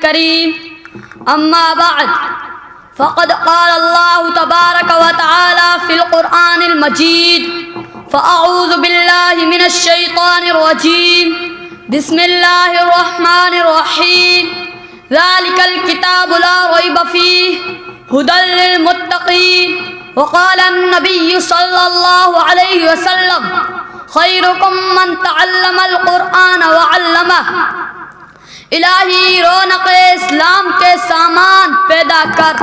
کریم اما بعد فقد قال اللہ تبارک و تعالی فی القرآن المجید فاعوذ باللہ من الشیطان الرجیم بسم اللہ الرحمن الرحیم ذالک الکتاب لا ریب فیہ ہدی للمتقین وقال النبی صلی اللہ علیہ وسلم خیرکم من تعلم القرآن وعلمہ۔ الہی رونق اسلام کے سامان پیدا کر،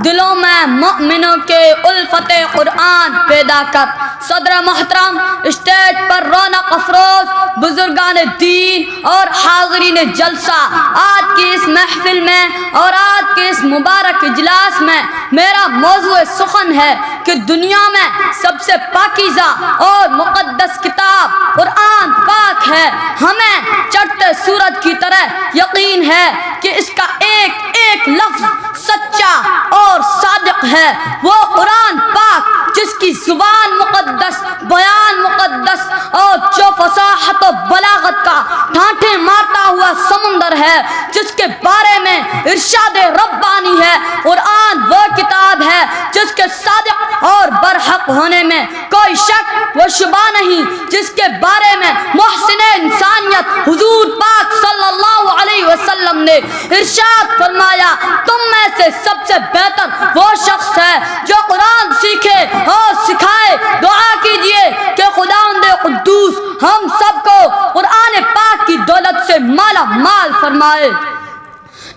دلوں میں مؤمنوں کے الفت قرآن پیدا کر۔ صدر محترم، اسٹیج پر رونق افروز بزرگان دین اور حاضرین جلسہ، آج کی اس محفل میں اور آج کے اس مبارک اجلاس میں میرا موضوع سخن ہے کہ دنیا میں سب سے پاکیزہ اور مقدس کتاب قرآن پاک ہے۔ ہمیں چڑھتے سورج کی طرح یقین ہے کہ اس کا ایک ایک لفظ سچا اور صادق ہے۔ وہ قرآن پاک جس کی زبان مقدس، بیان مقدس اور جو فصاحت و بلاغت کا ڈھانٹے مارتا ہوا سمندر ہے، جس کے بارے میں ارشاد ربانی ہے۔ قرآن وہ کتاب ہے جس کے صادق اور برحق ہونے میں کوئی شک و شبہ نہیں، جس کے بارے میں محسن انسانیت حضور پاک صلی اللہ علیہ وسلم نے ارشاد فرمایا، تم میں سے سب سے بہتر وہ شخص ہے جو قرآن سیکھے اور سکھائے۔ دعا کیجئے کہ خداوند قدوس ہم سب کو قرآن پاک کی دولت سے مالا مال فرمائے۔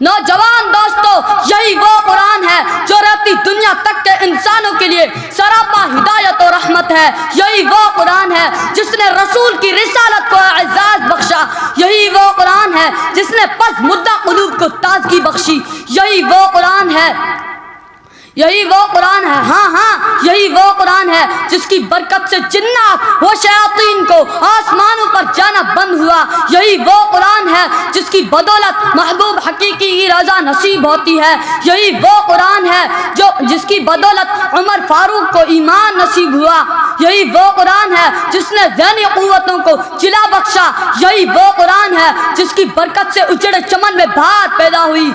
نوجوان دوستو، یہی وہ قرآن ہے جو رہتی دنیا تک کے انسانوں کے لیے سراپا ہدایت و رحمت ہے۔ یہی وہ قرآن ہے جس نے رسول کی رسالت کو اعزاز بخشا۔ یہی وہ قرآن ہے جس نے پس مردہ قلوب کو تازگی بخشی۔ یہی وہ قرآن ہے، یہی وہ قرآن ہے، یہی وہ قرآن ہے جس کی برکت سے جنات و شیاطین کو آسمانوں پر جانا بند ہوا۔ یہی وہ قرآن ہے جس کی بدولت محبوب حقیقی کی رضا نصیب ہوتی ہے۔ یہی وہ قرآن ہے جس کی بدولت عمر فاروق کو ایمان نصیب ہوا۔ یہی وہ قرآن ہے جس نے ذہنی قوتوں کو جلا بخشا۔ یہی وہ قرآن ہے جس کی برکت سے اجڑے چمن میں بہار پیدا ہوئی۔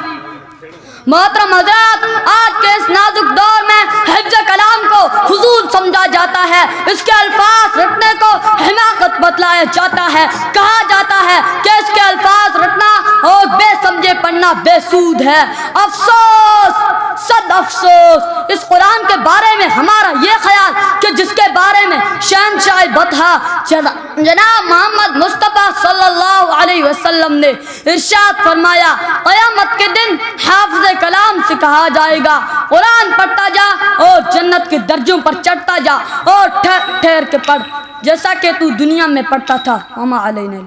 محترم حضرات، آج کے اس نازک دور میں حفظ کلام کو فضول سمجھا جاتا ہے، اس کے الفاظ رٹنے کو حماقت بتلایا جاتا ہے۔ کہا جاتا ہے کہ اس کے الفاظ رٹنا اور بے سمجھے پڑھنا بے سود ہے۔ افسوس، صد افسوس، اس قرآن کے بارے میں ہمارا یہ خیال کہ جس کے بارے میں شہنشاہ بطحا جناب محمد مصطفیٰ صلی اللہ علیہ وسلم نے ارشاد فرمایا، قیامت کے دن حافظ کلام سے کہا جائے گا قرآن پڑھتا جا اور جنت کے درجوں پر چڑھتا جا اور ٹھہر ٹھہر کے پڑھ جیسا کہ تو دنیا میں پڑھتا تھا۔ وما علینا